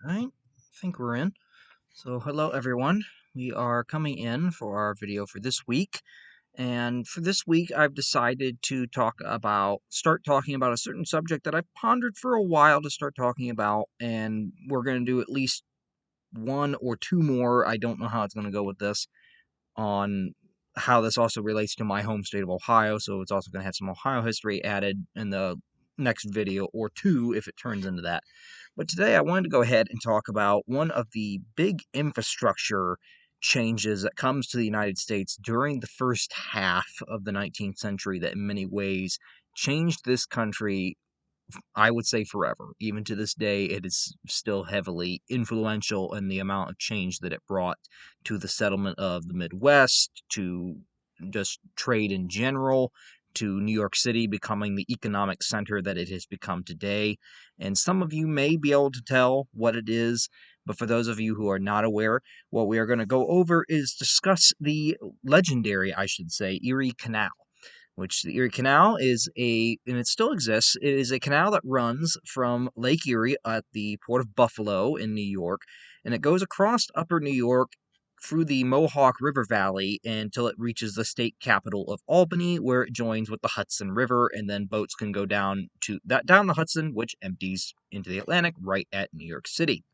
Alright, I think we're in. So, hello everyone. We are coming in for our video for this week. And for this week, I've decided to start talking about a certain subject that I've pondered for a while to start talking about. And we're going to do at least one or two more. I don't know how it's going to go with this on how this also relates to my home state of Ohio. So, it's also going to have some Ohio history added in the next video or two if it turns into that. But today I wanted to go ahead and talk about one of the big infrastructure changes that comes to the United States during the first half of the 19th century that in many ways changed this country, I would say forever. Even to this day, it is still heavily influential in the amount of change that it brought to the settlement of the Midwest, to just trade in general, to New York City becoming the economic center that it has become today. And some of you may be able to tell what it is, but for those of you who are not aware, what we are going to go over is discuss the legendary, I should say, Erie Canal, which the Erie Canal and it still exists, it is a canal that runs from Lake Erie at the Port of Buffalo in New York, and it goes across upper New York through the Mohawk River Valley until it reaches the state capital of Albany, where it joins with the Hudson River, and then boats can go down the Hudson, which empties into the Atlantic right at New York City.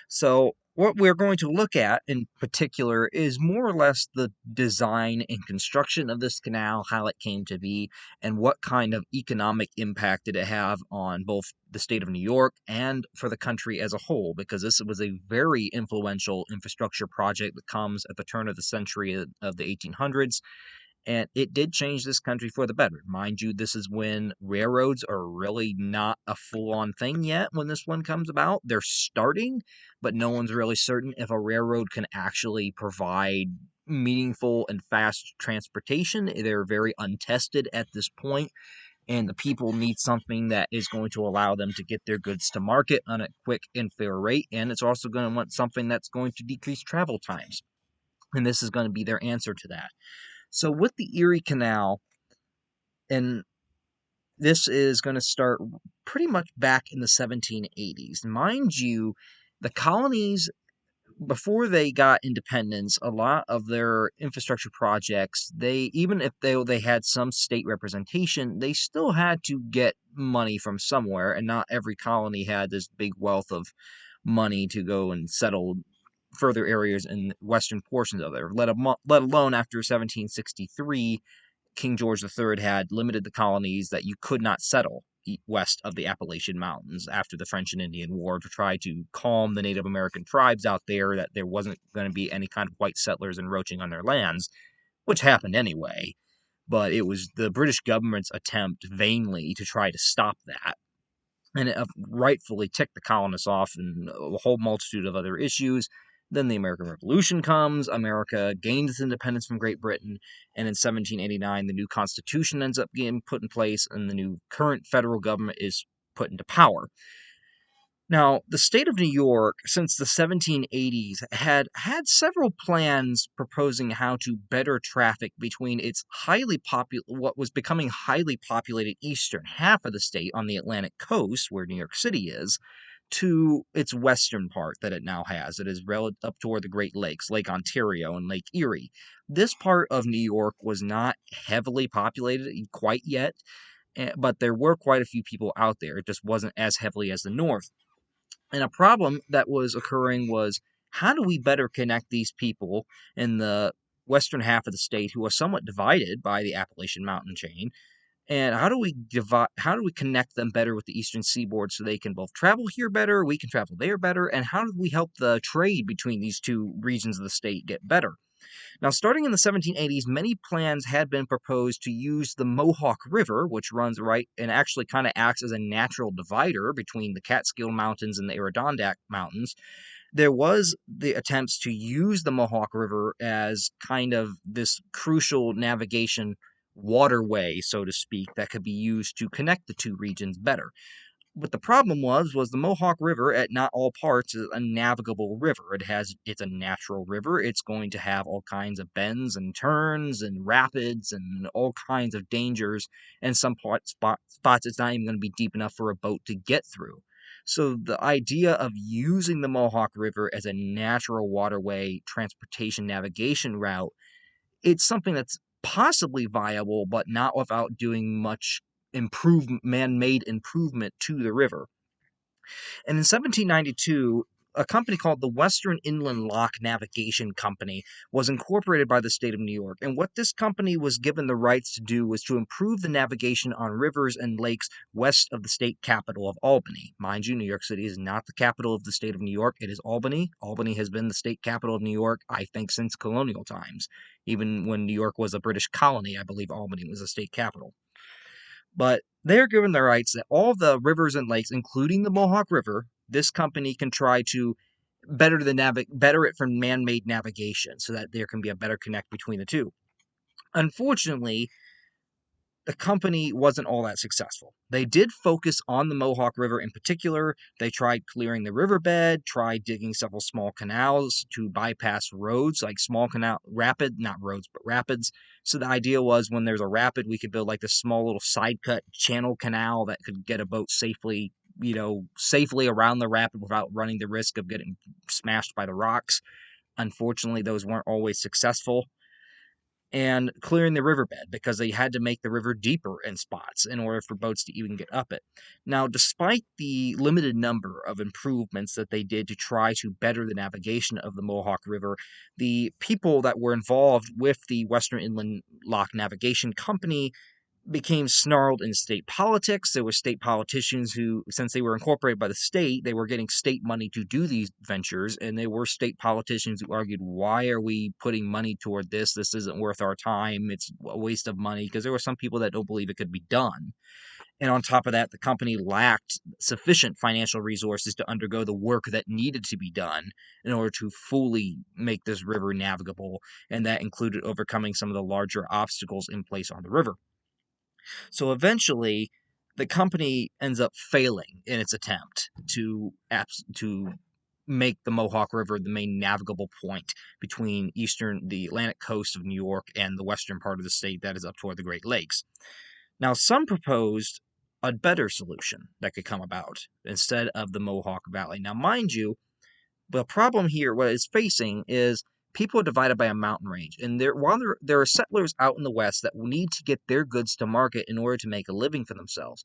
So, what we're going to look at in particular is more or less the design and construction of this canal, how it came to be, and what kind of economic impact did it have on both the state of New York and for the country as a whole, because this was a very influential infrastructure project that comes at the turn of the century of the 1800s, and it did change this country for the better. Mind you, this is when railroads are really not a full-on thing yet when this one comes about. They're starting, but no one's really certain if a railroad can actually provide meaningful and fast transportation. They're very untested at this point, and the people need something that is going to allow them to get their goods to market on a quick and fair rate, and it's also going to want something that's going to decrease travel times. And this is going to be their answer to that. So with the Erie Canal, and this is going to start pretty much back in the 1780s. Mind you, the colonies, before they got independence, a lot of their infrastructure projects, even if they had some state representation, they still had to get money from somewhere, and not every colony had this big wealth of money to go and settle further areas in western portions of there, let alone after 1763 King George III had limited the colonies that you could not settle west of the Appalachian Mountains after the French and Indian War to try to calm the Native American tribes out there that there wasn't going to be any kind of white settlers encroaching on their lands, which happened anyway. But it was the British government's attempt vainly to try to stop that. And it rightfully ticked the colonists off and a whole multitude of other issues. Then the American Revolution comes. America gained its independence from Great Britain, and in 1789, the new Constitution ends up getting put in place, and the new current federal government is put into power. Now, the state of New York, since the 1780s, had several plans proposing how to better traffic between what was becoming highly populated eastern half of the state on the Atlantic coast, where New York City is, to its western part that it now has. It is up toward the Great Lakes, Lake Ontario and Lake Erie. This part of New York was not heavily populated quite yet, but there were quite a few people out there. It just wasn't as heavily as the north. And a problem that was occurring was, how do we better connect these people in the western half of the state who are somewhat divided by the Appalachian mountain chain? And how do we connect them better with the eastern seaboard so they can both travel here better, we can travel there better, and how do we help the trade between these two regions of the state get better? Now, starting in the 1780s, many plans had been proposed to use the Mohawk River, which runs right and actually kind of acts as a natural divider between the Catskill Mountains and the Adirondack Mountains. There was the attempts to use the Mohawk River as kind of this crucial navigation waterway, so to speak, that could be used to connect the two regions better. But the problem was the Mohawk River at not all parts is a navigable river. It's a natural river. It's going to have all kinds of bends and turns and rapids and all kinds of dangers. And some spots it's not even going to be deep enough for a boat to get through. So the idea of using the Mohawk River as a natural waterway transportation navigation route, it's something that's possibly viable, but not without doing much man-made improvement to the river. And in 1792, a company called the Western Inland Lock Navigation Company was incorporated by the state of New York. And what this company was given the rights to do was to improve the navigation on rivers and lakes west of the state capital of Albany. Mind you, New York City is not the capital of the state of New York. It is Albany. Albany has been the state capital of New York, I think, since colonial times. Even when New York was a British colony, I believe Albany was the state capital. But they're given the rights that all the rivers and lakes, including the Mohawk River, this company can try to better it for man-made navigation so that there can be a better connect between the two. Unfortunately, the company wasn't all that successful. They did focus on the Mohawk River in particular. They tried clearing the riverbed, tried digging several small canals to bypass roads, like not roads, but rapids. So the idea was when there's a rapid, we could build like this small little side cut channel canal that could get a boat safely around the rapid without running the risk of getting smashed by the rocks. Unfortunately, those weren't always successful, and clearing the riverbed because they had to make the river deeper in spots in order for boats to even get up it. Now, despite the limited number of improvements that they did to try to better the navigation of the Mohawk River, the people that were involved with the Western Inland Lock Navigation Company became snarled in state politics. There were state politicians who, since they were incorporated by the state, they were getting state money to do these ventures, and there were state politicians who argued, why are we putting money toward this? This isn't worth our time. It's a waste of money, because there were some people that don't believe it could be done. And on top of that, the company lacked sufficient financial resources to undergo the work that needed to be done in order to fully make this river navigable, and that included overcoming some of the larger obstacles in place on the river. So eventually, the company ends up failing in its attempt to make the Mohawk River the main navigable point between the Atlantic coast of New York and the western part of the state that is up toward the Great Lakes. Now, some proposed a better solution that could come about instead of the Mohawk Valley. Now, mind you, the problem here, what it's facing, is people are divided by a mountain range. And while there are settlers out in the west that need to get their goods to market in order to make a living for themselves,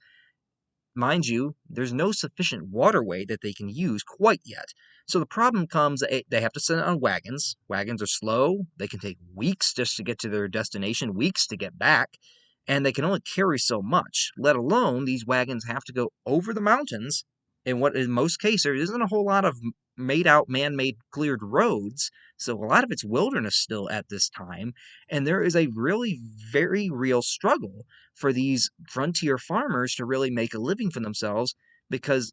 mind you, there's no sufficient waterway that they can use quite yet. So the problem comes that they have to send it on wagons. Wagons are slow. They can take weeks just to get to their destination, weeks to get back, and they can only carry so much, let alone these wagons have to go over the mountains in what in most cases there isn't a whole lot of man-made cleared roads. So a lot of it's wilderness still at this time, and there is a really very real struggle for these frontier farmers to really make a living for themselves, because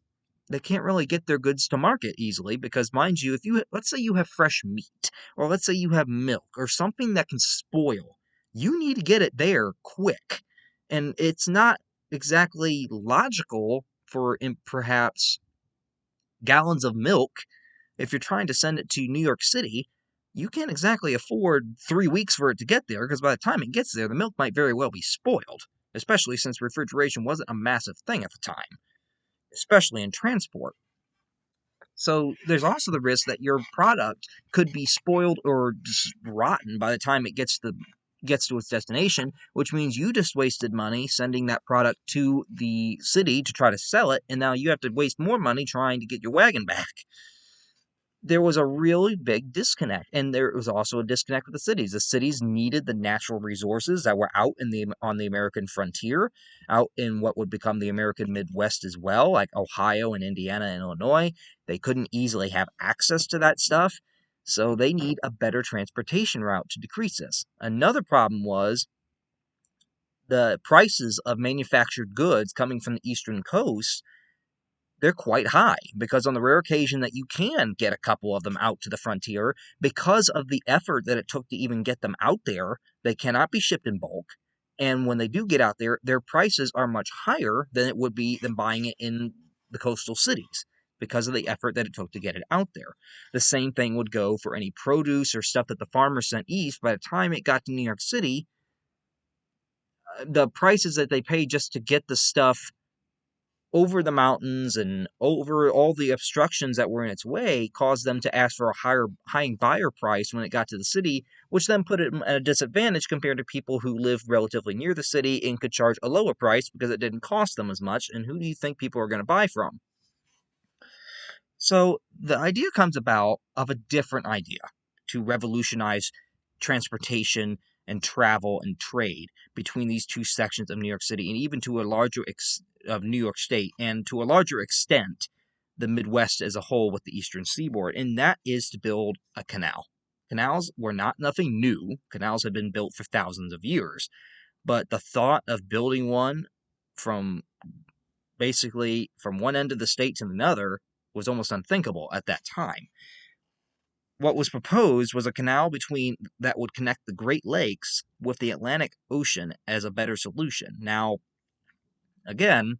they can't really get their goods to market easily. Because mind you, let's say you have fresh meat, or let's say you have milk or something that can spoil, you need to get it there quick. And it's not exactly logical for perhaps gallons of milk. If you're trying to send it to New York City, you can't exactly afford 3 weeks for it to get there, because by the time it gets there, the milk might very well be spoiled, especially since refrigeration wasn't a massive thing at the time, especially in transport. So there's also the risk that your product could be spoiled or just rotten by the time it gets to its destination, which means you just wasted money sending that product to the city to try to sell it, and now you have to waste more money trying to get your wagon back. There was a really big disconnect, and there was also a disconnect with the cities. The cities needed the natural resources that were out on the American frontier, out in what would become the American Midwest as well, like Ohio and Indiana and Illinois. They couldn't easily have access to that stuff, so they need a better transportation route to decrease this. Another problem was the prices of manufactured goods coming from the eastern coast. They're quite high, because on the rare occasion that you can get a couple of them out to the frontier, because of the effort that it took to even get them out there, they cannot be shipped in bulk. And when they do get out there, their prices are much higher than it would be than buying it in the coastal cities, because of the effort that it took to get it out there. The same thing would go for any produce or stuff that the farmers sent east. By the time it got to New York City, the prices that they paid just to get the stuff over the mountains and over all the obstructions that were in its way caused them to ask for a high buyer price when it got to the city, which then put it at a disadvantage compared to people who lived relatively near the city and could charge a lower price because it didn't cost them as much. And who do you think people are going to buy from? So the idea comes about of a different idea to revolutionize transportation and travel and trade between these two sections of New York City, and even to a larger of New York State, and to a larger extent, the Midwest as a whole with the Eastern Seaboard, and that is to build a canal. Canals were not nothing new. Canals had been built for thousands of years, but the thought of building one from basically from one end of the state to another was almost unthinkable at that time. What was proposed was a canal between that would connect the Great Lakes with the Atlantic Ocean as a better solution. Now, again,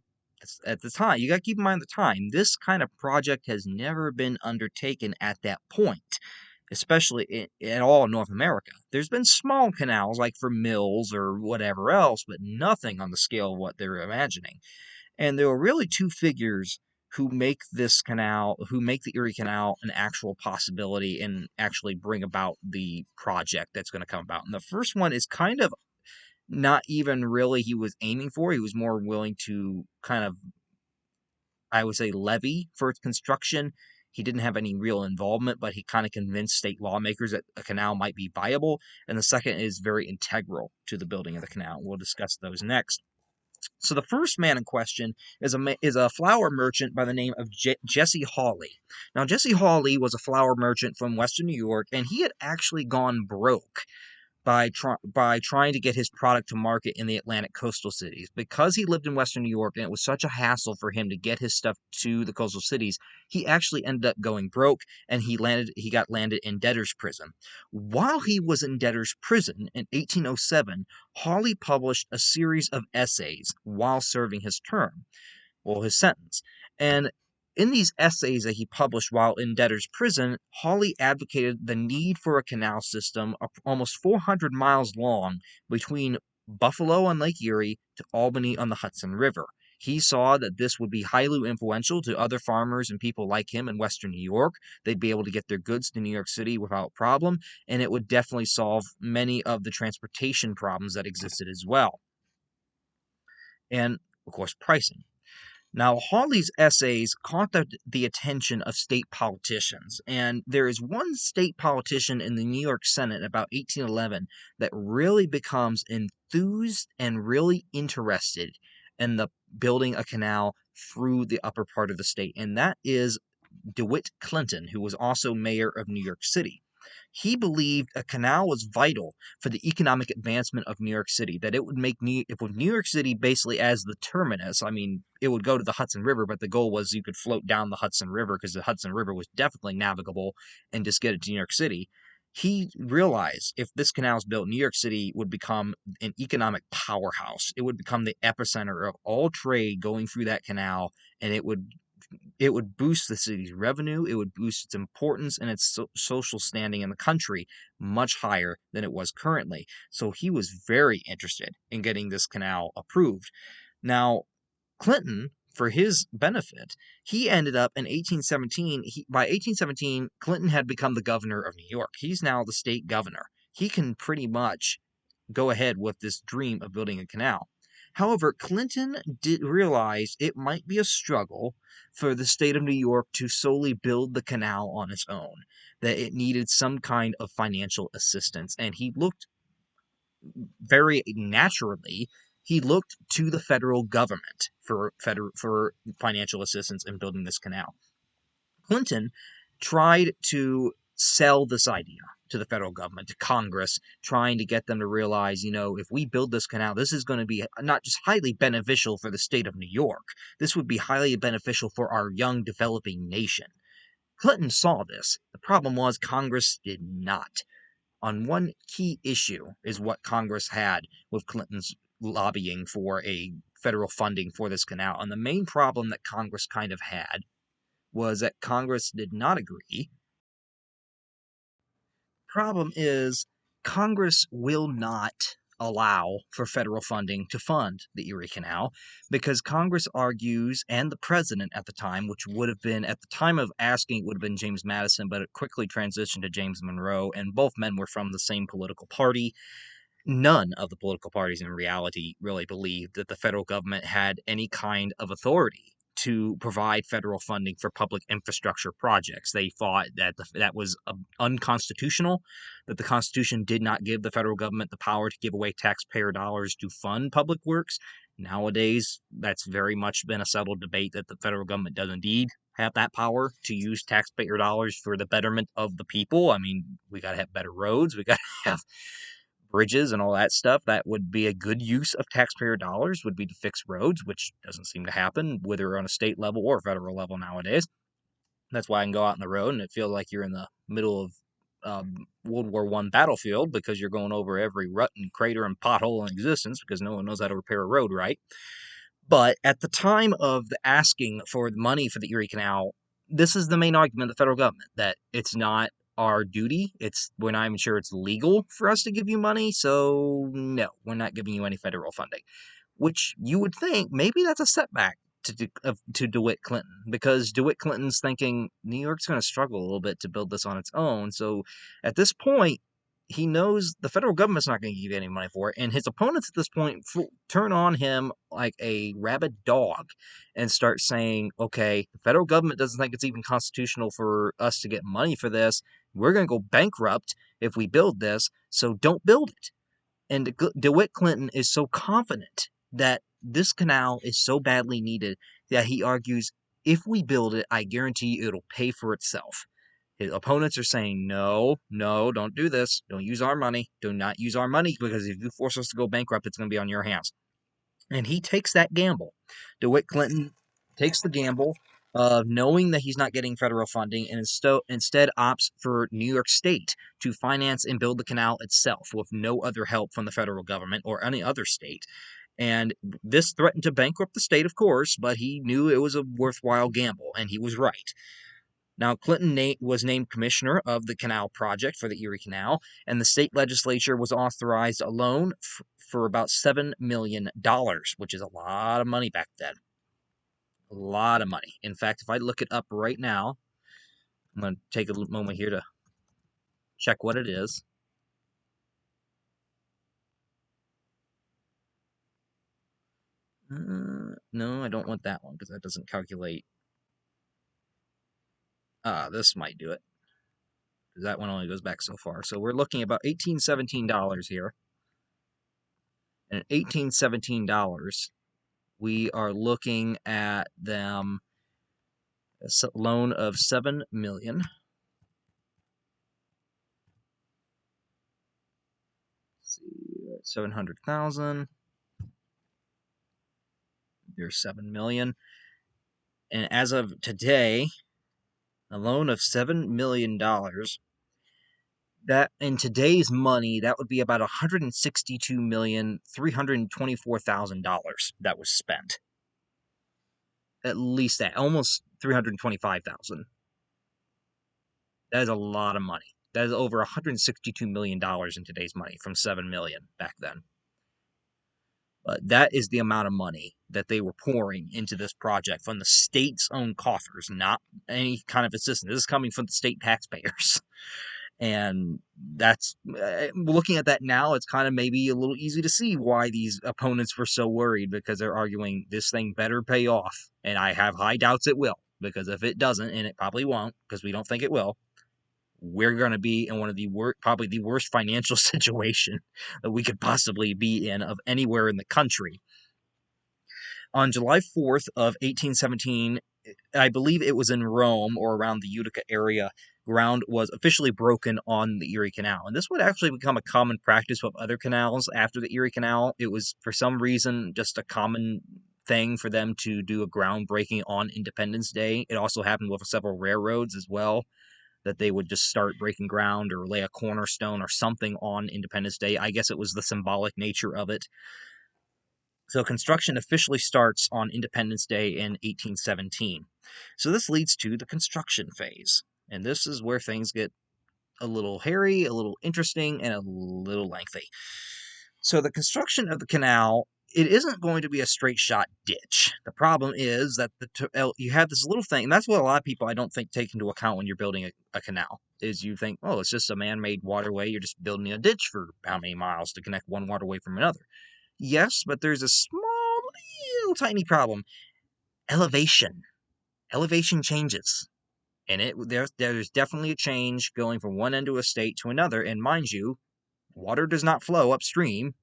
at the time, you got to keep in mind the time, this kind of project has never been undertaken at that point, especially in all North America. There's been small canals like for mills or whatever else, but nothing on the scale of what they're imagining. And there are really two figures who make this canal, who make the Erie Canal an actual possibility and actually bring about the project that's going to come about. And the first one is kind of not even really he was aiming for. He was more willing to kind of, I would say, levy for its construction. He didn't have any real involvement, but he kind of convinced state lawmakers that a canal might be viable. And the second is very integral to the building of the canal. We'll discuss those next. So the first man in question is a flour merchant by the name of Jesse Hawley. Now, Jesse Hawley was a flour merchant from Western New York, and he had actually gone broke by trying to get his product to market in the Atlantic coastal cities. Because he lived in Western New York and it was such a hassle for him to get his stuff to the coastal cities, he actually ended up going broke and he got landed in debtor's prison. While he was in debtor's prison in 1807, Hawley published a series of essays while serving his term, well, his sentence. And in these essays that he published while in debtor's prison, Hawley advocated the need for a canal system almost 400 miles long between Buffalo on Lake Erie to Albany on the Hudson River. He saw that this would be highly influential to other farmers and people like him in Western New York. They'd be able to get their goods to New York City without problem, and it would definitely solve many of the transportation problems that existed as well. And, of course, pricing. Now, Hawley's essays caught the attention of state politicians, and there is one state politician in the New York Senate about 1811 that really becomes enthused and really interested in the building a canal through the upper part of the state, and that is DeWitt Clinton, who was also mayor of New York City. He believed a canal was vital for the economic advancement of New York City, that it would make with New York City basically as the terminus. I mean, it would go to the Hudson River, but the goal was you could float down the Hudson River because the Hudson River was definitely navigable and just get it to New York City. He realized if this canal is built, New York City would become an economic powerhouse. It would become the epicenter of all trade going through that canal, and it would boost the city's revenue, it would boost its importance and its social standing in the country much higher than it was currently. So he was very interested in getting this canal approved. Now, Clinton, for his benefit, he ended up in 1817. By 1817, Clinton had become the governor of New York. He's now the state governor. He can pretty much go ahead with this dream of building a canal. However, Clinton did realize it might be a struggle for the state of New York to solely build the canal on its own, that it needed some kind of financial assistance, and he looked very naturally he looked to the federal government for financial assistance in building this canal. Clinton tried to sell this idea to the federal government, to Congress, trying to get them to realize, if we build this canal, this is going to be not just highly beneficial for the state of New York, this would be highly beneficial for our young developing nation. Clinton saw this. The problem was Congress did not. On one key issue is what Congress had with Clinton's lobbying for a federal funding for this canal. And the main problem that Congress kind of had was that Congress did not agree. Problem is, Congress will not allow for federal funding to fund the Erie Canal because Congress argues, and the president at the time, which would have been, at the time of asking, it would have been James Madison, but it quickly transitioned to James Monroe, and both men were from the same political party. None of the political parties in reality really believed that the federal government had any kind of authority to provide federal funding for public infrastructure projects. They thought that that was unconstitutional, that the Constitution did not give the federal government the power to give away taxpayer dollars to fund public works. Nowadays, that's very much been a settled debate that the federal government does indeed have that power to use taxpayer dollars for the betterment of the people. I mean, we got to have better roads, we got to have bridges and all that stuff. That would be a good use of taxpayer dollars, would be to fix roads, which doesn't seem to happen, whether on a state level or federal level nowadays. That's why I can go out on the road and it feels like you're in the middle of World War I battlefield, because you're going over every rut and crater and pothole in existence because no one knows how to repair a road right. But at the time of the asking for the money for the Erie Canal, this is the main argument of the federal government, that it's not our duty. We're not even sure it's legal for us to give you money, so no, we're not giving you any federal funding. Which you would think maybe that's a setback to DeWitt Clinton, because DeWitt Clinton's thinking New York's going to struggle a little bit to build this on its own. So at this point, he knows the federal government's not going to give you any money for it, and his opponents at this point turn on him like a rabid dog and start saying, okay, the federal government doesn't think it's even constitutional for us to get money for this. We're going to go bankrupt if we build this, so don't build it. And DeWitt Clinton is so confident that this canal is so badly needed that he argues, if we build it, I guarantee you it'll pay for itself. His opponents are saying, no, no, don't do this. Don't use our money. Do not use our money, because if you force us to go bankrupt, it's going to be on your hands. And he takes that gamble. DeWitt Clinton takes the gamble of knowing that he's not getting federal funding, and instead opts for New York State to finance and build the canal itself with no other help from the federal government or any other state. And this threatened to bankrupt the state, of course, but he knew it was a worthwhile gamble, and he was right. Now, Clinton was named commissioner of the canal project for the Erie Canal, and the state legislature was authorized a loan for about $7 million, which is a lot of money back then. A lot of money. In fact, if I look it up right now, I'm going to take a moment here to check what it is. No, I don't want that one because that doesn't calculate. This might do it, because that one only goes back so far. So we're looking about $18-17 here. And $18-17, we are looking at them a loan of $7 million. Let's see, 700,000. There's $7 million. And as of today, a loan of $7 million, that in today's money, that would be about $162,324,000 that was spent. At least that, almost $325,000. That is a lot of money. That is over $162 million in today's money from $7 million back then. But that is the amount of money that they were pouring into this project from the state's own coffers, not any kind of assistance. This is coming from the state taxpayers. And that's, looking at that now, it's kind of maybe a little easy to see why these opponents were so worried, because they're arguing this thing better pay off. And I have high doubts it will, because if it doesn't, and it probably won't, because we don't think it will, we're going to be in one of the probably the worst financial situation that we could possibly be in of anywhere in the country. On July 4th of 1817, I believe it was in Rome or around the Utica area, ground was officially broken on the Erie Canal. And this would actually become a common practice with other canals after the Erie Canal. It was, for some reason, just a common thing for them to do a groundbreaking on Independence Day. It also happened with several railroads as well, that they would just start breaking ground or lay a cornerstone or something on Independence Day. I guess it was the symbolic nature of it. So construction officially starts on Independence Day in 1817. So this leads to the construction phase. And this is where things get a little hairy, a little interesting, and a little lengthy. So the construction of the canal, it isn't going to be a straight shot ditch. The problem is that you have this little thing, and that's what a lot of people I don't think take into account when you're building a canal. Is you think, oh, it's just a man-made waterway. You're just building a ditch for how many miles to connect one waterway from another. Yes, but there's a small, little, tiny problem. Elevation. Elevation changes. And there's definitely a change going from one end of a state to another. And mind you, water does not flow upstream.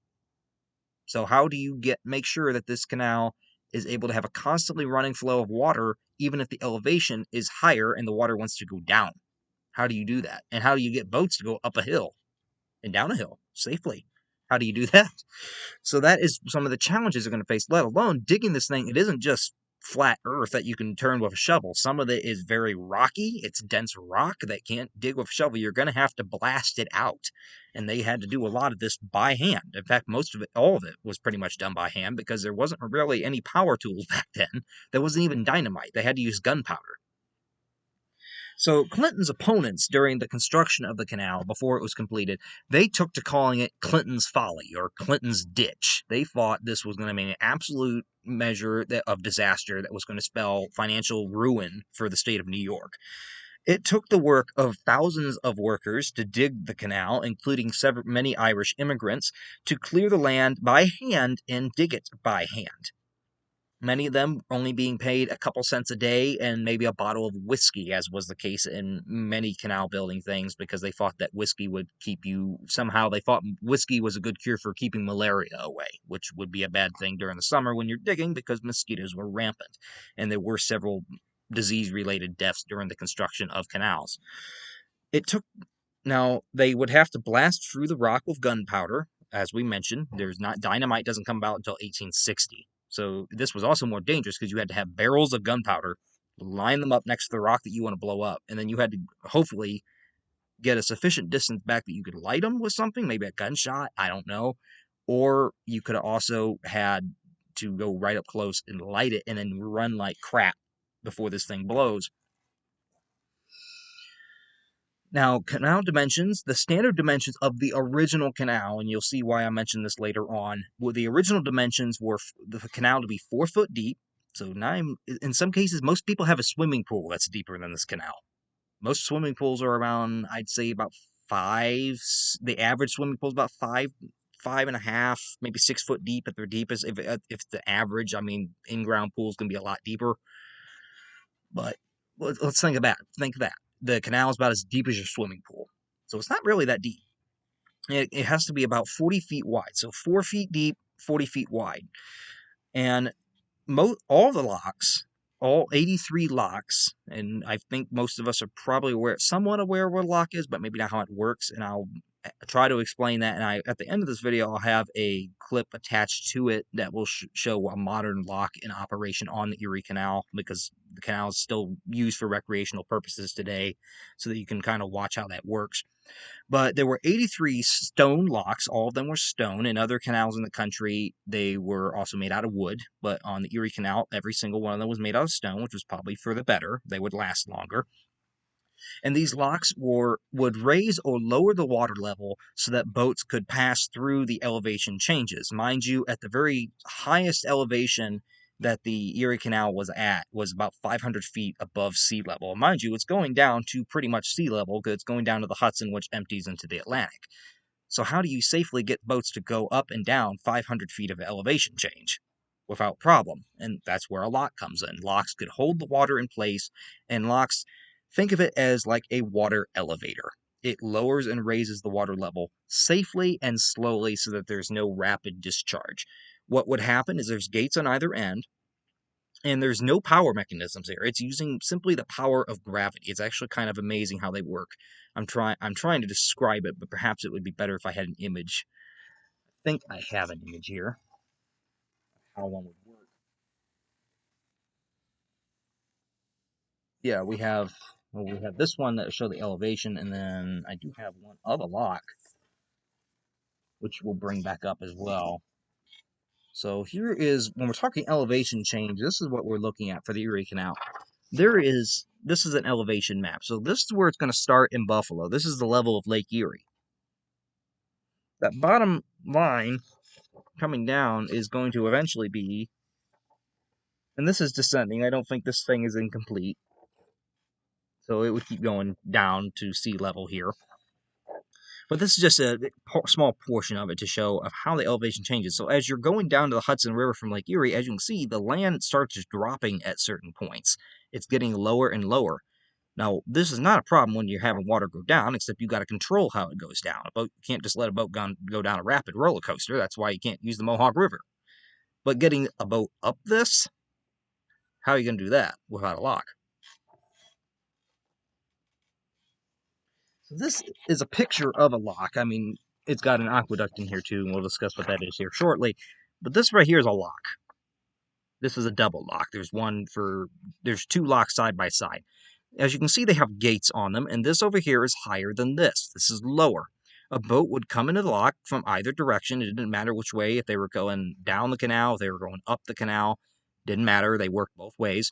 So how do you make sure that this canal is able to have a constantly running flow of water, even if the elevation is higher and the water wants to go down? How do you do that? And how do you get boats to go up a hill and down a hill safely? How do you do that? So that is some of the challenges they're going to face, let alone digging this thing. It isn't just flat earth that you can turn with a shovel. Some of it is very rocky. It's dense rock that can't dig with a shovel. You're going to have to blast it out. And they had to do a lot of this by hand. In fact, most of it, all of it, was pretty much done by hand because there wasn't really any power tools back then. There wasn't even dynamite. They had to use gunpowder. So Clinton's opponents during the construction of the canal, before it was completed, they took to calling it Clinton's Folly or Clinton's Ditch. They thought this was going to be an absolute measure of disaster that was going to spell financial ruin for the state of New York. It took the work of thousands of workers to dig the canal, including many Irish immigrants, to clear the land by hand and dig it by hand. Many of them only being paid a couple cents a day and maybe a bottle of whiskey, as was the case in many canal building things, because they thought that whiskey would keep you, somehow they thought whiskey was a good cure for keeping malaria away, which would be a bad thing during the summer when you're digging because mosquitoes were rampant. And there were several disease-related deaths during the construction of canals. Now, they would have to blast through the rock with gunpowder. As we mentioned, dynamite doesn't come about until 1860. So this was also more dangerous because you had to have barrels of gunpowder, line them up next to the rock that you want to blow up, and then you had to hopefully get a sufficient distance back that you could light them with something, maybe a gunshot, I don't know. Or you could have also had to go right up close and light it and then run like crap before this thing blows. Now, canal dimensions, the standard dimensions of the original canal, and you'll see why I mentioned this later on, well, the original dimensions were the canal to be 4 foot deep. So in some cases, most people have a swimming pool that's deeper than this canal. Most swimming pools are around, I'd say, about 5. The average swimming pool is about 5.5, maybe 6 foot deep at their deepest. If the average, I mean, in-ground pools can be a lot deeper. But let's think of that. Think of that. The canal is about as deep as your swimming pool. So it's not really that deep. It has to be about 40 feet wide. So 4 feet deep, 40 feet wide. And all the locks, all 83 locks, and I think most of us are probably somewhat aware of what a lock is, but maybe not how it works, and I'll try to explain that, and at the end of this video, I'll have a clip attached to it that will show a modern lock in operation on the Erie Canal, because the canal is still used for recreational purposes today, so that you can kind of watch how that works. But there were 83 stone locks. All of them were stone. In other canals in the country, they were also made out of wood. But on the Erie Canal, every single one of them was made out of stone, which was probably for the better. They would last longer. And these locks would raise or lower the water level so that boats could pass through the elevation changes. Mind you, at the very highest elevation that the Erie Canal was at was about 500 feet above sea level. Mind you, it's going down to pretty much sea level because it's going down to the Hudson, which empties into the Atlantic. So how do you safely get boats to go up and down 500 feet of elevation change without problem? And that's where a lock comes in. Locks could hold the water in place, and locks, think of it as like a water elevator. It lowers and raises the water level safely and slowly so that there's no rapid discharge. What would happen is there's gates on either end, and there's no power mechanisms here. It's using simply the power of gravity. It's actually kind of amazing how they work. I'm trying to describe it, but perhaps it would be better if I had an image. I think I have an image here. How one would work. Yeah, we have this one that show the elevation, and then I do have one of a lock, which we'll bring back up as well. So here is, when we're talking elevation change, this is what we're looking at for the Erie Canal. This is an elevation map. So this is where it's going to start in Buffalo. This is the level of Lake Erie. That bottom line coming down is going to eventually be, and this is descending. I don't think this thing is incomplete, so it would keep going down to sea level here. But this is just a small portion of it to show of how the elevation changes. So as you're going down to the Hudson River from Lake Erie, as you can see, the land starts dropping at certain points. It's getting lower and lower. Now, this is not a problem when you're having water go down, except you got to control how it goes down. A boat, you can't just let a boat go down a rapid roller coaster. That's why you can't use the Mohawk River. But getting a boat up this, how are you going to do that without a lock? So this is a picture of a lock. I mean, it's got an aqueduct in here too, and we'll discuss what that is here shortly. But this right here is a lock. This is a double lock. There's two locks side by side. As you can see, they have gates on them, and this over here is higher than this. This is lower. A boat would come into the lock from either direction. It didn't matter which way, if they were going down the canal, if they were going up the canal. Didn't matter. They worked both ways.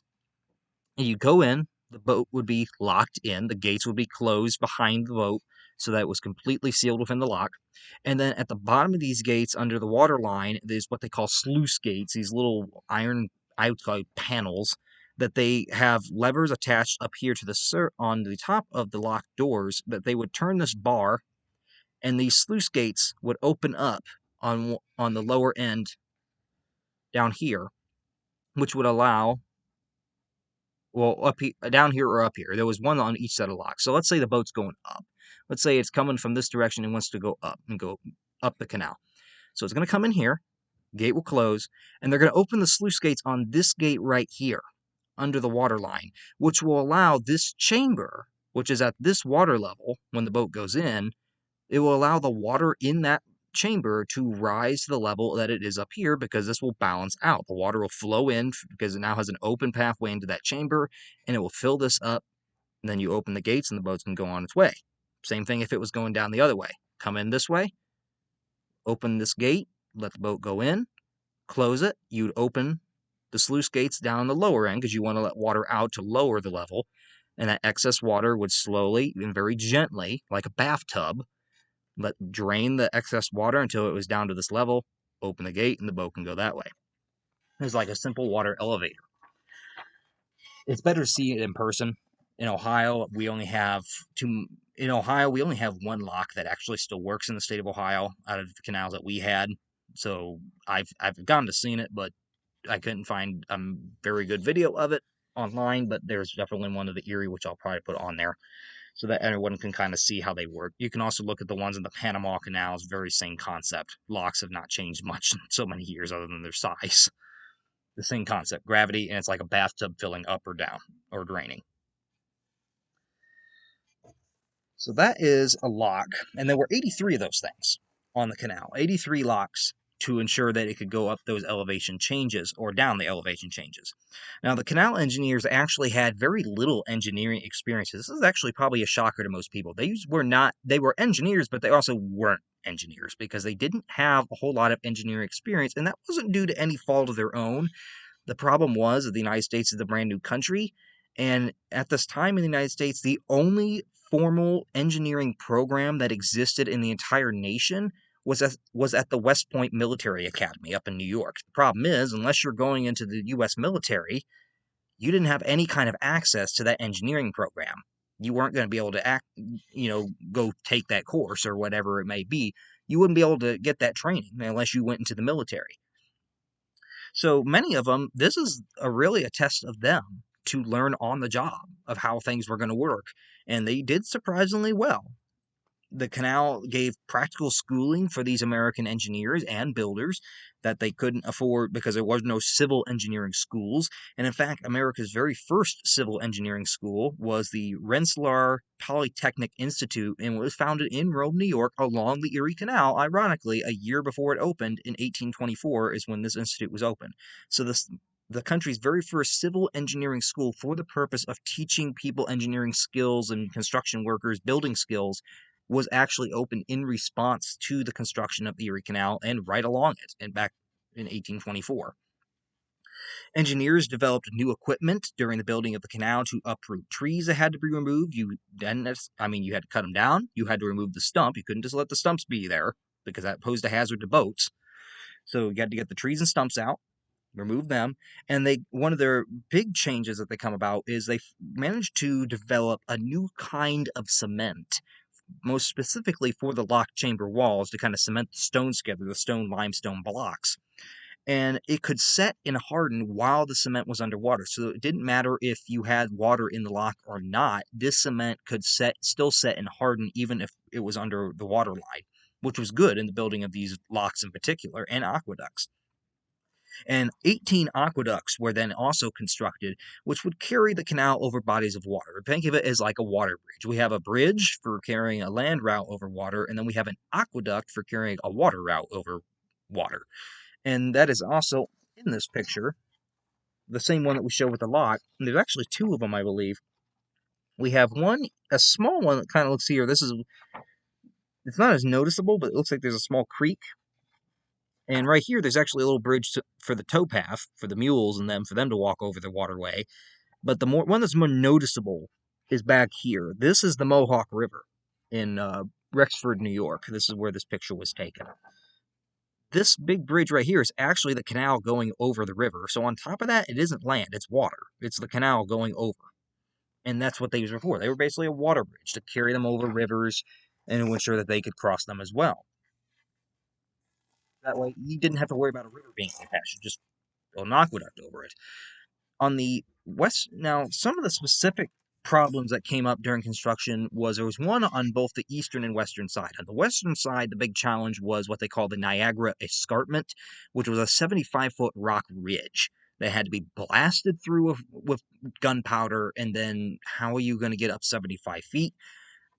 And you go in, the boat would be locked in, the gates would be closed behind the boat so that it was completely sealed within the lock. And then at the bottom of these gates, under the water line, there's what they call sluice gates, these little iron outside panels that they have levers attached up here to on the top of the locked doors that they would turn this bar, and these sluice gates would open up on the lower end down here, which would allow, well, up here, down here or up here. There was one on each set of locks. So let's say the boat's going up. Let's say it's coming from this direction and wants to go up and go up the canal. So it's going to come in here, gate will close, and they're going to open the sluice gates on this gate right here under the water line, which will allow this chamber, which is at this water level when the boat goes in, it will allow the water in that chamber to rise to the level that it is up here, because this will balance out. The water will flow in because it now has an open pathway into that chamber, and it will fill this up. And then you open the gates and the boat can go on its way. Same thing if it was going down the other way. Come in this way, open this gate, let the boat go in, close it. You'd open the sluice gates down the lower end because you want to let water out to lower the level. And that excess water would slowly and very gently, like a bathtub, drain the excess water until it was down to this level, open the gate, and the boat can go that way. It's like a simple water elevator. It's better to see it in person. In Ohio, we only have one lock that actually still works in the state of Ohio out of the canals that we had. So I've gone to seen it, but I couldn't find a very good video of it online. But there's definitely one of the Erie, which I'll probably put on there, so that everyone can kind of see how they work. You can also look at the ones in the Panama Canals, very same concept. Locks have not changed much in so many years other than their size. The same concept, gravity, and it's like a bathtub filling up or down, or draining. So that is a lock, and there were 83 of those things on the canal. 83 locks to ensure that it could go up those elevation changes or down the elevation changes. Now, the canal engineers actually had very little engineering experience. This is actually probably a shocker to most people. They were engineers, but they also weren't engineers because they didn't have a whole lot of engineering experience, and that wasn't due to any fault of their own. The problem was that the United States is a brand new country, and at this time in the United States, the only formal engineering program that existed in the entire nation was at the West Point Military Academy up in New York. The problem is, unless you're going into the U.S. military, you didn't have any kind of access to that engineering program. You weren't going to be able to go take that course or whatever it may be. You wouldn't be able to get that training unless you went into the military. So many of them, this is really a test of them to learn on the job of how things were going to work. And they did surprisingly well. The canal gave practical schooling for these American engineers and builders that they couldn't afford because there was no civil engineering schools. And in fact, America's very first civil engineering school was the Rensselaer Polytechnic Institute, and was founded in Rome, New York, along the Erie Canal. Ironically, a year before it opened in 1824 is when this institute was opened. So the country's very first civil engineering school for the purpose of teaching people engineering skills and construction workers building skills was actually opened in response to the construction of the Erie Canal and right along it, and back in 1824. Engineers developed new equipment during the building of the canal to uproot trees that had to be removed. You had to cut them down. You had to remove the stump. You couldn't just let the stumps be there. because that posed a hazard to boats. So you had to get the trees and stumps out, remove them, and one of their big changes that they come about is they managed to develop a new kind of cement, most specifically for the lock chamber walls to kind of cement the stones together, the stone limestone blocks. And it could set and harden while the cement was underwater. So it didn't matter if you had water in the lock or not. This cement could still set and harden even if it was under the water line, which was good in the building of these locks in particular and aqueducts. And 18 aqueducts were then also constructed, which would carry the canal over bodies of water. Think of it as like a water bridge. We have a bridge for carrying a land route over water, and then we have an aqueduct for carrying a water route over water. And that is also in this picture, the same one that we show with the lock. And there's actually two of them, I believe. We have one, a small one that kind of looks here. It's not as noticeable, but it looks like there's a small creek. And right here, there's actually a little bridge for the towpath, for the mules and them, for them to walk over the waterway. But the one that's more noticeable is back here. This is the Mohawk River in Rexford, New York. This is where this picture was taken. This big bridge right here is actually the canal going over the river. So on top of that, it isn't land, it's water. It's the canal going over. And that's what they used it for. They were basically a water bridge to carry them over rivers and to ensure that they could cross them as well. That way, you didn't have to worry about a river being attached. You just build an aqueduct over it. On the west, now, some of the specific problems that came up during construction was there was one on both the eastern and western side. On the western side, the big challenge was what they call the Niagara Escarpment, which was a 75-foot rock ridge that had to be blasted through with gunpowder, and then how are you going to get up 75 feet?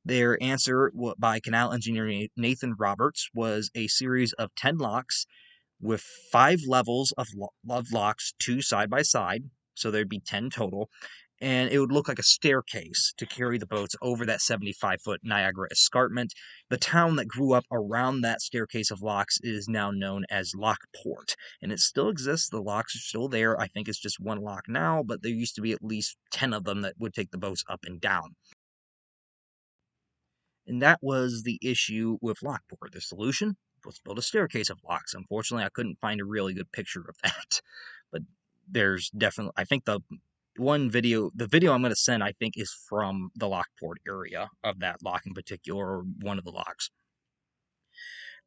Their answer by canal engineer Nathan Roberts was a series of 10 locks with 5 levels of locks, 2 side by side, so there'd be 10 total, and it would look like a staircase to carry the boats over that 75-foot Niagara Escarpment. The town that grew up around that staircase of locks is now known as Lockport, and it still exists. The locks are still there. I think it's just one lock now, but there used to be at least 10 of them that would take the boats up and down. And that was the issue with Lockport. The solution was build a staircase of locks. Unfortunately, I couldn't find a really good picture of that. But there's definitely, I think the video I'm going to send, I think, is from the Lockport area of that lock in particular, or one of the locks.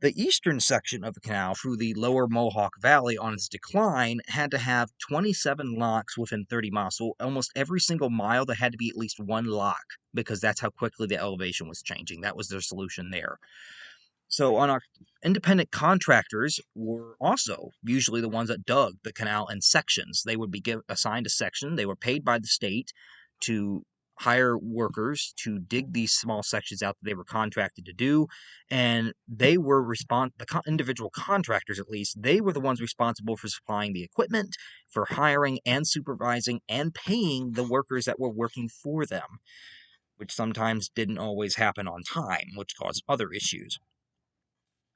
The eastern section of the canal through the lower Mohawk Valley on its decline had to have 27 locks within 30 miles. So almost every single mile there had to be at least one lock because that's how quickly the elevation was changing. That was their solution there. So on our independent contractors were also usually the ones that dug the canal in sections. They would be assigned a section. They were paid by the state to hire workers to dig these small sections out that they were contracted to do, and they were the individual contractors, at least, they were the ones responsible for supplying the equipment, for hiring and supervising and paying the workers that were working for them, which sometimes didn't always happen on time, which caused other issues.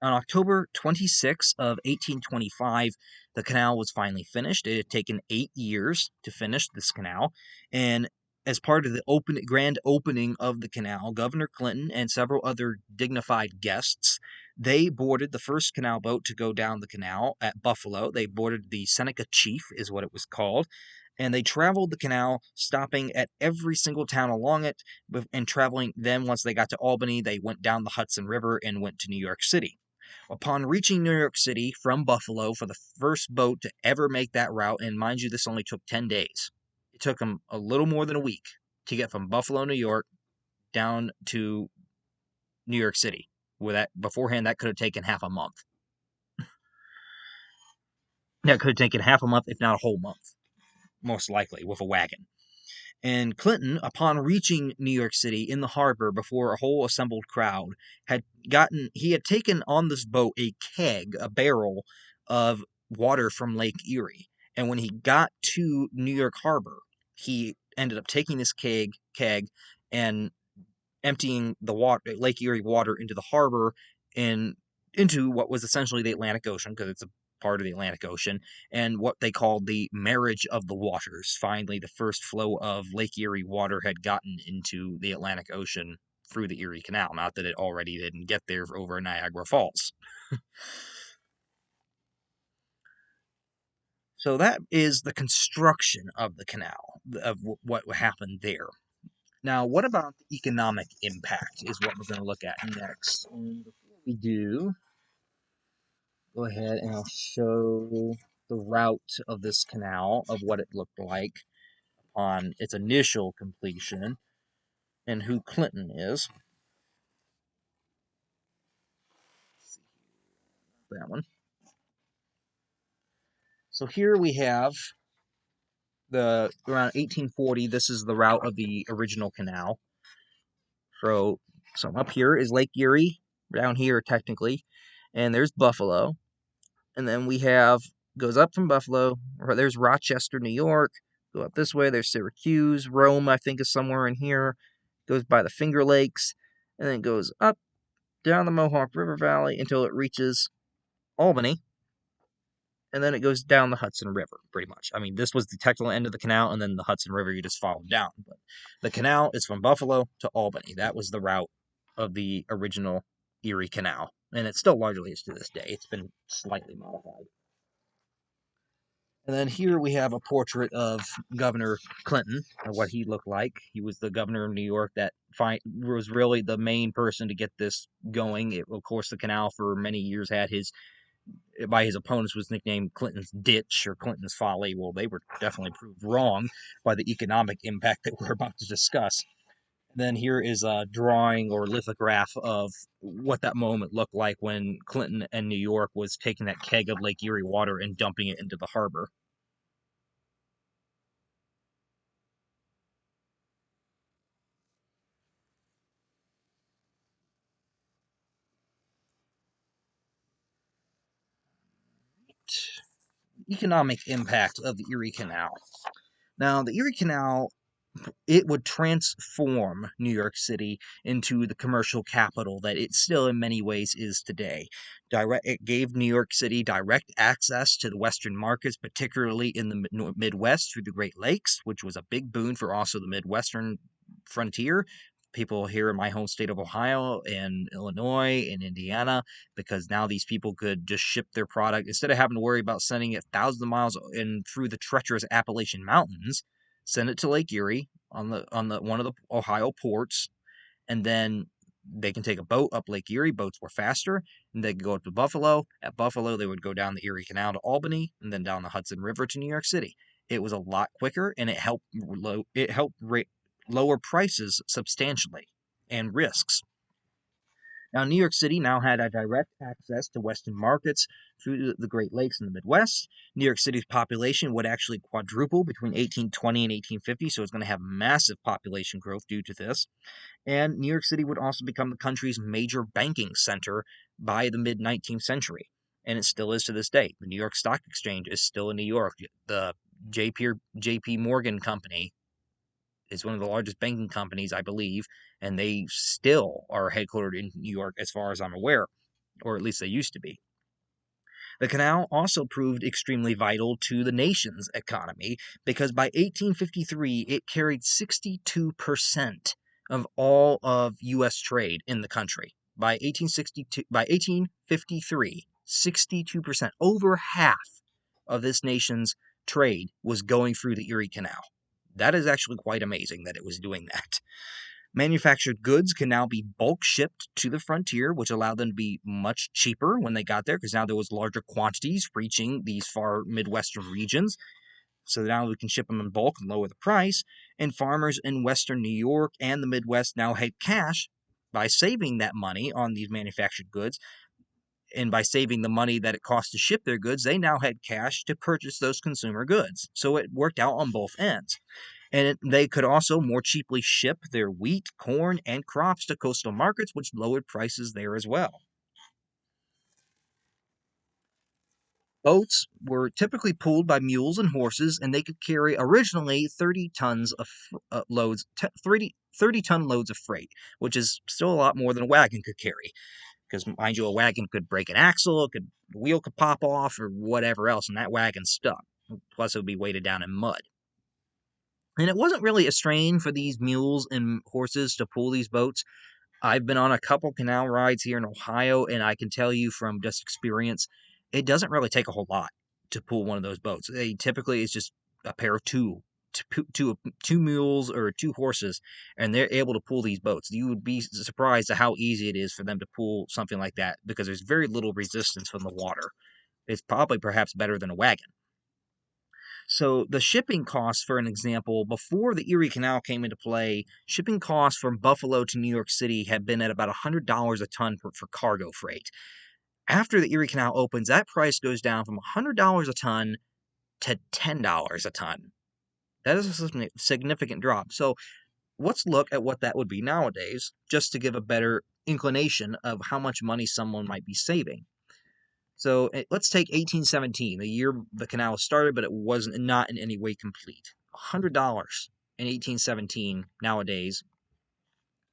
On October 26 of 1825, the canal was finally finished. It had taken 8 years to finish this canal, and as part of the grand opening of the canal, Governor Clinton and several other dignified guests, they boarded the first canal boat to go down the canal at Buffalo. They boarded the Seneca Chief, is what it was called, and they traveled the canal, stopping at every single town along it, and traveling. Then, once they got to Albany, they went down the Hudson River and went to New York City. Upon reaching New York City from Buffalo for the first boat to ever make that route, and mind you, this only took 10 days. It took them a little more than a week to get from Buffalo, New York, down to New York City. Where that beforehand, that could have taken half a month. That could have taken half a month, if not a whole month, most likely, with a wagon. And Clinton, upon reaching New York City in the harbor before a whole assembled crowd, he had taken on this boat a keg, a barrel of water from Lake Erie. And when he got to New York Harbor, he ended up taking this keg and emptying the Lake Erie water into the harbor and into what was essentially the Atlantic Ocean, because it's a part of the Atlantic Ocean, and what they called the marriage of the waters. Finally, the first flow of Lake Erie water had gotten into the Atlantic Ocean through the Erie Canal. Not that it already didn't get there over Niagara Falls. So that is the construction of the canal, of what happened there. Now, what about the economic impact is what we're going to look at next. And before we do, go ahead and I'll show the route of this canal, of what it looked like on its initial completion, and who Clinton is. That one. So here we have around 1840. This is the route of the original canal. So up here is Lake Erie, down here technically, and there's Buffalo, and then we have goes up from Buffalo. There's Rochester, New York. Go up this way. There's Syracuse, Rome. I think is somewhere in here. Goes by the Finger Lakes, and then goes up down the Mohawk River Valley until it reaches Albany, and then it goes down the Hudson River, pretty much. I mean, this was the technical end of the canal, and then the Hudson River you just followed down. But the canal is from Buffalo to Albany. That was the route of the original Erie Canal, and it still largely is to this day. It's been slightly modified. And then here we have a portrait of Governor Clinton, and what he looked like. He was the governor of New York that was really the main person to get this going. Of course, the canal for many years had by his opponents was nicknamed Clinton's Ditch or Clinton's Folly. Well, they were definitely proved wrong by the economic impact that we're about to discuss. Then here is a drawing or lithograph of what that moment looked like when Clinton and New York was taking that keg of Lake Erie water and dumping it into the harbor. Economic impact of the Erie Canal. Now, the Erie Canal, it would transform New York City into the commercial capital that it still in many ways is today. It gave New York City direct access to the Western markets, particularly in the Midwest through the Great Lakes, which was a big boon for also the Midwestern frontier. People here in my home state of Ohio and Illinois and Indiana, because now these people could just ship their product instead of having to worry about sending it thousands of miles in through the treacherous Appalachian Mountains. Send it to Lake Erie on the one of the Ohio ports, and then they can take a boat up Lake Erie. Boats were faster, and they could go up to Buffalo. At Buffalo, they would go down the Erie Canal to Albany, and then down the Hudson River to New York City. It was a lot quicker, and it helped lower prices substantially and risks. Now, New York City now had a direct access to Western markets through the Great Lakes in the Midwest. New York City's population would actually quadruple between 1820 and 1850, so it's going to have massive population growth due to this. And New York City would also become the country's major banking center by the mid-19th century. And it still is to this day. The New York Stock Exchange is still in New York. The J.P. Morgan Company is one of the largest banking companies, I believe, and they still are headquartered in New York as far as I'm aware, or at least they used to be. The canal also proved extremely vital to the nation's economy because by 1853 it carried 62% of all of U.S. trade in the country. By 1853, 62%, over half of this nation's trade was going through the Erie Canal. That is actually quite amazing that it was doing that. Manufactured goods can now be bulk shipped to the frontier, which allowed them to be much cheaper when they got there, because now there was larger quantities reaching these far Midwestern regions. So now we can ship them in bulk and lower the price. And farmers in Western New York and the Midwest now had cash by saving that money on these manufactured goods. And by saving the money that it cost to ship their goods, they now had cash to purchase those consumer goods. So it worked out on both ends. And they could also more cheaply ship their wheat, corn, and crops to coastal markets, which lowered prices there as well. Boats were typically pulled by mules and horses, and they could carry originally 30 tons of loads, 30-ton loads of freight, which is still a lot more than a wagon could carry. Because, mind you, a wagon could break an axle, the wheel could pop off, or whatever else, and that wagon stuck. Plus, it would be weighted down in mud. And it wasn't really a strain for these mules and horses to pull these boats. I've been on a couple canal rides here in Ohio, and I can tell you from just experience, it doesn't really take a whole lot to pull one of those boats. They typically it's just a pair of two mules or two horses, and they're able to pull these boats. You would be surprised at how easy it is for them to pull something like that because there's very little resistance from the water. It's probably perhaps better than a wagon. So the shipping costs, for an example, before the Erie Canal came into play, shipping costs from Buffalo to New York City had been at about $100 a ton for cargo freight. After the Erie Canal opens, that price goes down from $100 a ton to $10 a ton. That is a significant drop. So let's look at what that would be nowadays, just to give a better inclination of how much money someone might be saving. So let's take 1817, the year the canal started, but it was not in any way complete. $100 in 1817 nowadays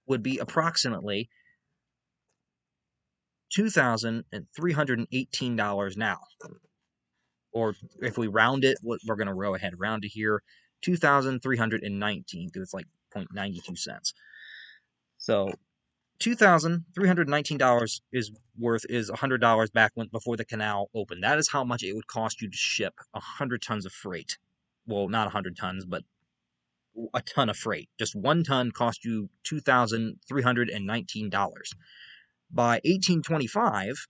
would be approximately $2,318 now. Or if we round it, we're going to row ahead, round to here, 2,319, because it's like 0.92 cents. So $2,319 is $100 back before the canal opened. That is how much it would cost you to ship 100 tons of freight. Well, not 100 tons, but a ton of freight. Just 1 ton cost you $2,319. By 1825,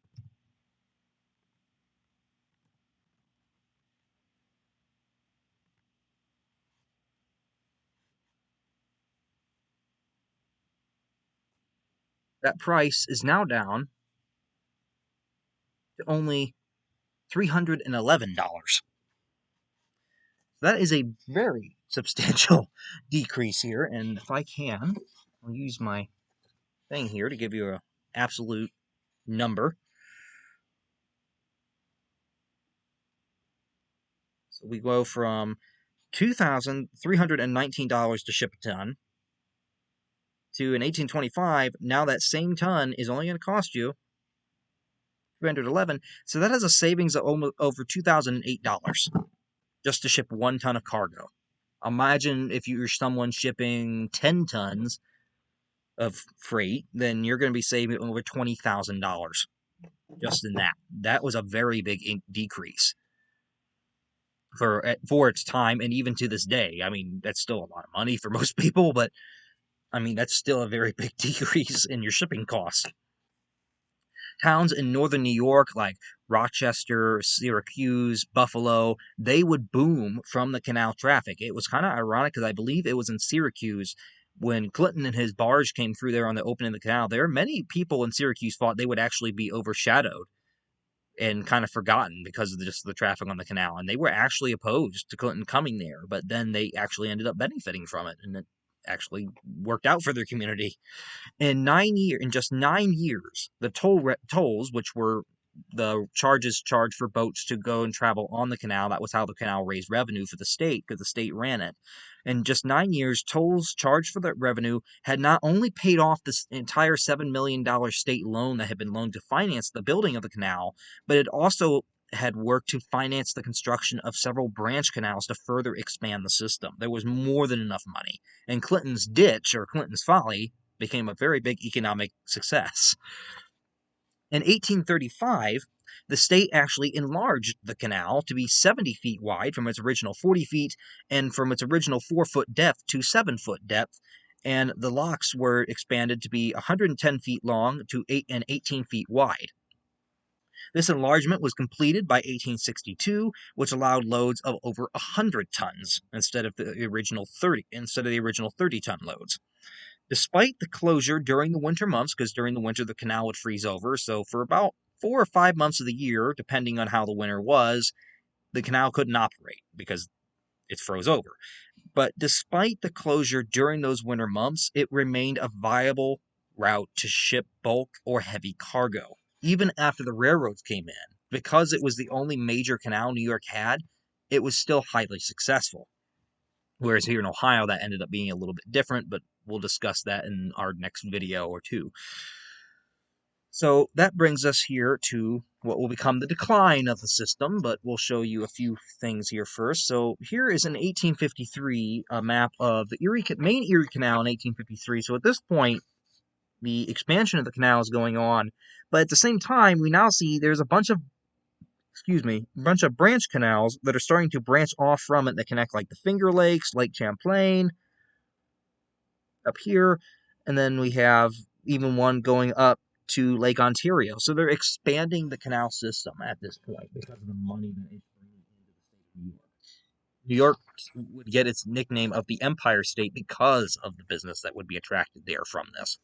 that price is now down to only $311. That is a very substantial decrease here, and if I can, I'll use my thing here to give you an absolute number. So we go from $2,319 to ship a ton to in 1825, now that same ton is only going to cost you $311. So that has a savings of almost over $2,008 just to ship 1 ton of cargo. Imagine if you're someone shipping 10 tons of freight, then you're going to be saving over $20,000 just in that. That was a very big decrease for its time, and even to this day. I mean, that's still a lot of money for most people, but I mean, that's still a very big decrease in your shipping costs. Towns in northern New York like Rochester, Syracuse, Buffalo, they would boom from the canal traffic. It was kind of ironic because I believe it was in Syracuse when Clinton and his barge came through there on the opening of the canal. There are many people in Syracuse thought they would actually be overshadowed and kind of forgotten because of just the traffic on the canal. And they were actually opposed to Clinton coming there, but then they actually ended up benefiting from it, and it actually worked out for their community. In just 9 years, the tolls, which were the charges charged for boats to go and travel on the canal, that was how the canal raised revenue for the state because the state ran it. In just 9 years, tolls charged for that revenue had not only paid off this entire $7 million state loan that had been loaned to finance the building of the canal, but it also had worked to finance the construction of several branch canals to further expand the system. There was more than enough money. And Clinton's ditch, or Clinton's folly, became a very big economic success. In 1835, the state actually enlarged the canal to be 70 feet wide from its original 40 feet, and from its original 4-foot depth to 7-foot depth, and the locks were expanded to be 110 feet long to 18 feet wide. This enlargement was completed by 1862, which allowed loads of over 100 tons instead of the original 30-ton loads. Despite the closure during the winter months, because during the winter the canal would freeze over, so for about 4 or 5 months of the year, depending on how the winter was, the canal couldn't operate because it froze over. But despite the closure during those winter months, it remained a viable route to ship bulk or heavy cargo. Even after the railroads came in, because it was the only major canal New York had, it was still highly successful. Whereas here in Ohio, that ended up being a little bit different, but we'll discuss that in our next video or two. So that brings us here to what will become the decline of the system, but we'll show you a few things here first. So here is in 1853 a map of the main Erie Canal in 1853. So at this point, the expansion of the canal is going on. But at the same time, we now see there's a bunch of branch canals that are starting to branch off from it that connect like the Finger Lakes, Lake Champlain up here, and then we have even one going up to Lake Ontario. So they're expanding the canal system at this point because of the money that it's bringing into the state of New York. New York would get its nickname of the Empire State because of the business that would be attracted there from this.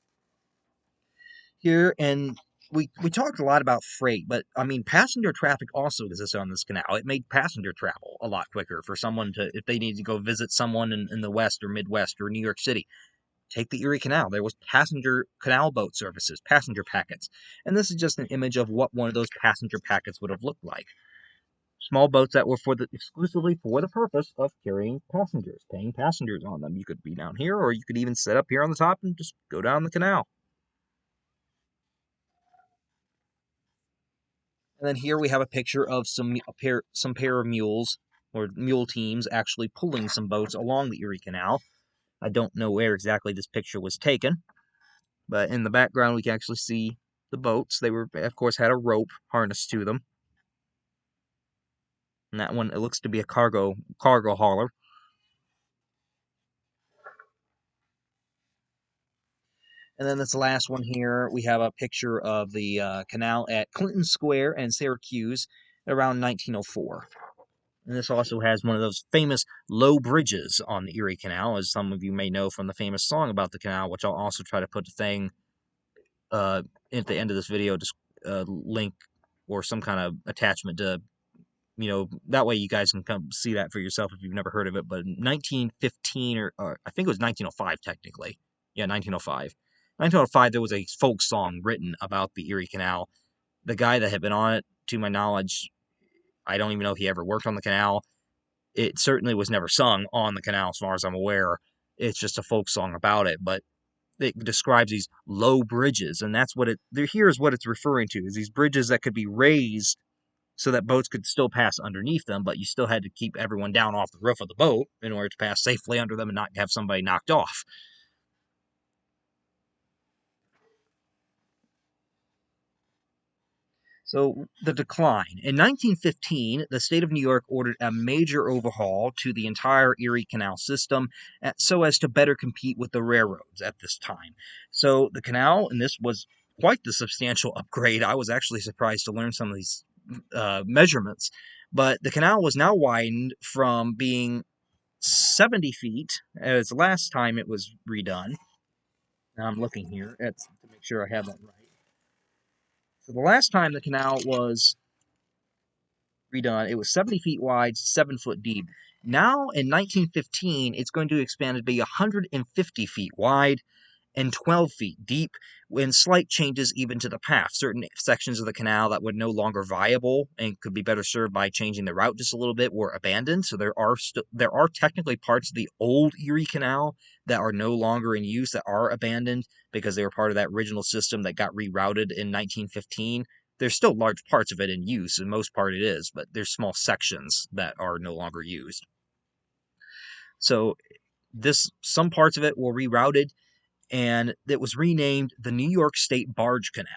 Here, and we talked a lot about freight, but I mean, passenger traffic also exists on this canal. It made passenger travel a lot quicker for someone to, if they need to go visit someone in the West or Midwest or New York City. Take the Erie Canal. There was passenger canal boat services, passenger packets. And this is just an image of what one of those passenger packets would have looked like. Small boats that were exclusively for the purpose of carrying passengers, paying passengers on them. You could be down here, or you could even set up here on the top and just go down the canal. And then here we have a picture of some pair of mules or mule teams actually pulling some boats along the Erie Canal. I don't know where exactly this picture was taken, but in the background we can actually see the boats. They were, of course, had a rope harnessed to them. And that one, it looks to be a cargo hauler. And then this last one here, we have a picture of the canal at Clinton Square and Syracuse around 1904. And this also has one of those famous low bridges on the Erie Canal, as some of you may know from the famous song about the canal, which I'll also try to put the thing at the end of this video, just link or some kind of attachment to, that way you guys can come see that for yourself if you've never heard of it. But in 1915, or I think it was 1905 technically. Yeah, 1905. 1905, there was a folk song written about the Erie Canal. The guy that had been on it, to my knowledge, I don't even know if he ever worked on the canal. It certainly was never sung on the canal, as far as I'm aware. It's just a folk song about it, but it describes these low bridges, and that's what here's what it's referring to, is these bridges that could be raised so that boats could still pass underneath them, but you still had to keep everyone down off the roof of the boat in order to pass safely under them and not have somebody knocked off. So, the decline. In 1915, the state of New York ordered a major overhaul to the entire Erie Canal system so as to better compete with the railroads at this time. So, the canal, and this was quite the substantial upgrade. I was actually surprised to learn some of these measurements. But the canal was now widened from being 70 feet as last time it was redone. Now I'm looking here to make sure I have that right. So the last time the canal was redone, it was 70 feet wide, 7 foot deep. Now in 1915, it's going to expand to be 150 feet wide and 12 feet deep, with slight changes even to the path. Certain sections of the canal that were no longer viable and could be better served by changing the route just a little bit were abandoned. So there are technically parts of the old Erie Canal that are no longer in use, that are abandoned because they were part of that original system that got rerouted in 1915. There's still large parts of it in use, and most part it is, but there's small sections that are no longer used. So some parts of it were rerouted, and it was renamed the New York State Barge Canal.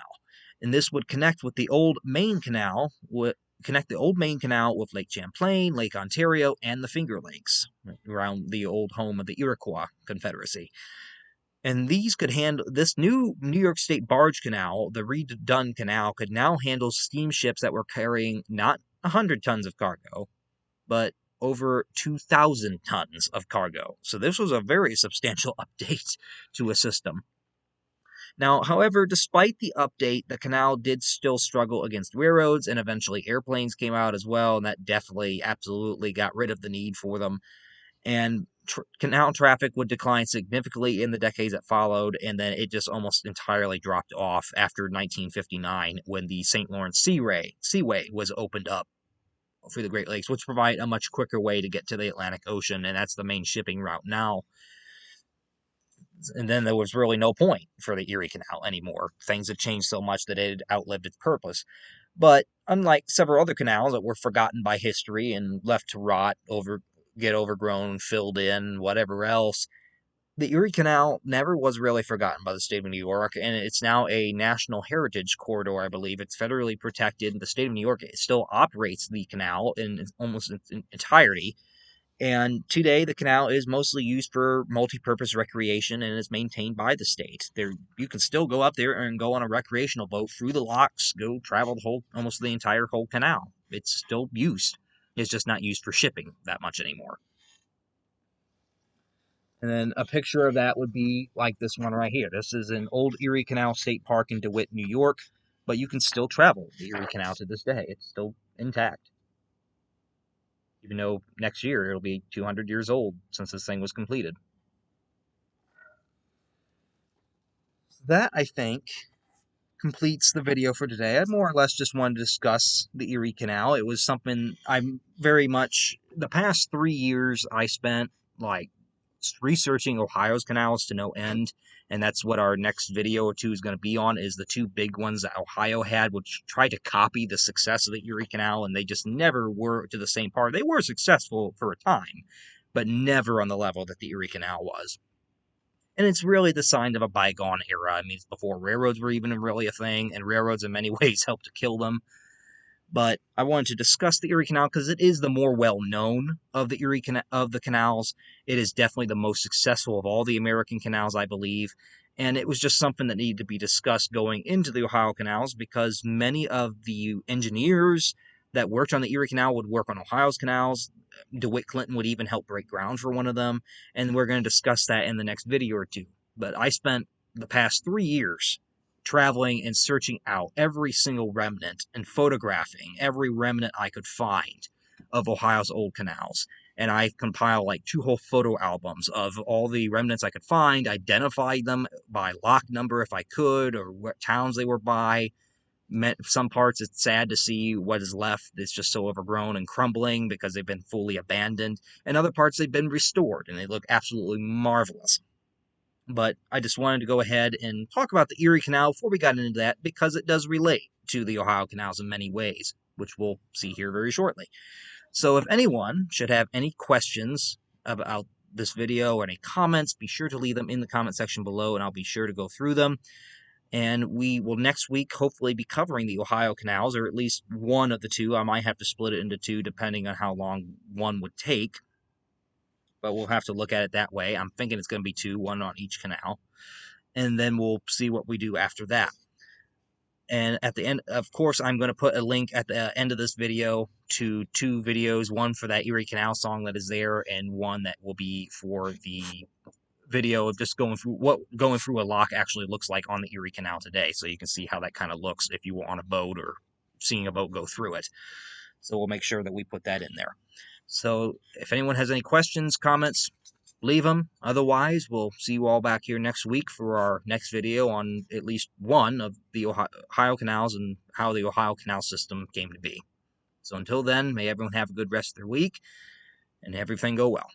And this would connect with the old main canal, with Lake Champlain, Lake Ontario, and the Finger Lakes, around the old home of the Iroquois Confederacy. And these could handle this new New York State Barge Canal. The redone canal could now handle steamships that were carrying not 100 tons of cargo, but over 2,000 tons of cargo. So this was a very substantial update to a system. Now, however, despite the update, the canal did still struggle against railroads, and eventually airplanes came out as well, and that definitely, absolutely got rid of the need for them. And canal traffic would decline significantly in the decades that followed, and then it just almost entirely dropped off after 1959 when the St. Lawrence Seaway was opened up for the Great Lakes, which provide a much quicker way to get to the Atlantic Ocean, and that's the main shipping route now. And then there was really no point for the Erie Canal anymore. Things had changed so much that it had outlived its purpose. But unlike several other canals that were forgotten by history and left to rot, get overgrown, filled in, whatever else, The Erie Canal never was really forgotten by the state of New York, and it's now a national heritage corridor, I believe. It's federally protected. The state of New York still operates the canal in almost its entirety. And today, the canal is mostly used for multi-purpose recreation and is maintained by the state. There, you can still go up there and go on a recreational boat through the locks, go travel almost the entire whole canal. It's still used. It's just not used for shipping that much anymore. And then a picture of that would be like this one right here. This is an old Erie Canal State Park in DeWitt, New York, but you can still travel the Erie Canal to this day. It's still intact. Even though next year it'll be 200 years old since this thing was completed. That, I think, completes the video for today. I more or less just wanted to discuss the Erie Canal. It was something I'm very much, the past 3 years I spent like researching Ohio's canals to no end, and that's what our next video or two is going to be on, is the two big ones that Ohio had, which tried to copy the success of the Erie Canal, and they just never were to the same part. They were successful for a time, but never on the level that the Erie Canal was. And it's really the sign of a bygone era. I mean, it's before railroads were even really a thing, and railroads in many ways helped to kill them. But I wanted to discuss the Erie Canal because it is the more well-known of the of the canals. It is definitely the most successful of all the American canals, I believe. And it was just something that needed to be discussed going into the Ohio canals, because many of the engineers that worked on the Erie Canal would work on Ohio's canals. DeWitt Clinton would even help break ground for one of them, and we're going to discuss that in the next video or two. But I spent the past 3 years traveling and searching out every single remnant and photographing every remnant I could find of Ohio's old canals. And I compiled like 2 whole photo albums of all the remnants I could find, identified them by lock number if I could, or what towns they were by. Some parts it's sad to see what is left. It's just so overgrown and crumbling because they've been fully abandoned. And other parts they've been restored and they look absolutely marvelous. But I just wanted to go ahead and talk about the Erie Canal before we got into that, because it does relate to the Ohio canals in many ways, which we'll see here very shortly. So if anyone should have any questions about this video or any comments, be sure to leave them in the comment section below, and I'll be sure to go through them. And we will next week hopefully be covering the Ohio canals, or at least one of the two. I might have to split it into two depending on how long one would take, but we'll have to look at it that way. I'm thinking it's going to be two, one on each canal, and then we'll see what we do after that. And at the end, of course, I'm going to put a link at the end of this video to 2 videos, one for that Erie Canal song that is there, and one that will be for the video of just going through what going through a lock actually looks like on the Erie Canal today, so you can see how that kind of looks if you were on a boat or seeing a boat go through it. So we'll make sure that we put that in there. So if anyone has any questions, comments, leave them. Otherwise, we'll see you all back here next week for our next video on at least one of the Ohio canals and how the Ohio canal system came to be. So until then, may everyone have a good rest of their week and everything go well.